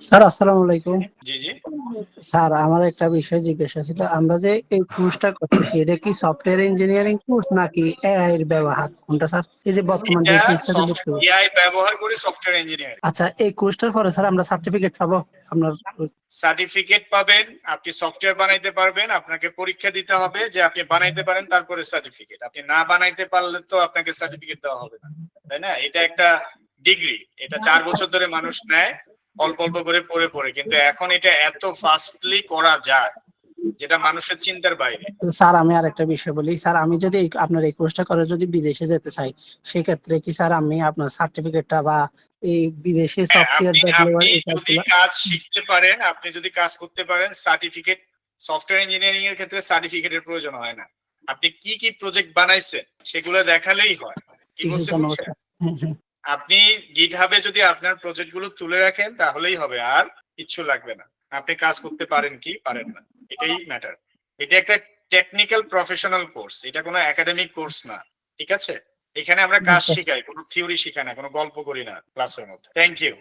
Sir আসসালামু আলাইকুম। জি, জি। Sir আমার একটা বিষয় জিজ্ঞাসা ছিল। আমরা যে এই কোর্সটা করতেছি এটা কি সফটওয়্যার ইঞ্জিনিয়ারিং কোর্স নাকি এআই এর ব্যবহার? কোনটা স্যার? এই যে বর্তমান যে এটা কোর্সটাতে ভর্তি হবো। এআই ব্যবহার করে সফটওয়্যার ইঞ্জিনিয়ারিং। আচ্ছা এই কোর্সটার পরে স্যার আমরা সার্টিফিকেট পাবো? আপনার সার্টিফিকেট পাবেন, আপনি সফটওয়্যার বানাইতে পারবেন, আপনাকে পরীক্ষা দিতে হবে যে আপনি বানাইতে পারেন তারপরে সার্টিফিকেট। আপনি না বানাইতে পারলে তো আপনাকে সার্টিফিকেট দেওয়া হবে না। তাই না? এটা একটা ডিগ্রি। এটা ৪ বছর ধরে মানুষ নেয় অল্প, অল্প করে পড়ে, পড়ে। কিন্তু এখন এটা এত ফাস্টলি করা যায় যেটা মানুষের চিন্তার বাইরে। স্যার আমি আরেকটা বিষয় বলি। স্যার আমি যদি আপনার এই কোর্সটা করে যদি বিদেশে যেতে চাই, সেক্ষেত্রে কি স্যার আমি আপনার সার্টিফিকেটটা বা এই বিদেশি হ্যাঁ, সফটওয়্যার আপনি ডেভেলপার আপনি এই যদি কাজগুলা কাজ শিখতে পারেন, আপনি যদি কাজ করতে পারেন, সার্টিফিকেট সফটওয়্যার ইঞ্জিনিয়ারিং এর ক্ষেত্রে সার্টিফিকেটের প্রয়োজন হয় না। আপনি কি, কি প্রজেক্ট বানাইছেন সেগুলো দেখালেই হয়। কি ঠিক আছে বলছি ধন্যবাদ বুঝছেন? স্যার। হ্যাঁ, হ্যাঁ। আপনি GitHub এ যদি আপনার প্রজেক্ট গুলো তুলে রাখেন তাহলেই হবে, আর কিচ্ছু লাগবে না। আপনি কাজ করতে পারেন কি পারেন না, এটাই ম্যাটার। এটা একটা টেকনিক্যাল প্রফেশনাল কোর্স, এটা কোনো একাডেমিক কোর্স না। ঠিক আছে? এখানে আমরা জি কাজ স্যার। শিখাই, কোনো থিওরি শিখাই না, কোনো গল্প করি না ক্লাসের মধ্যে। Thank you.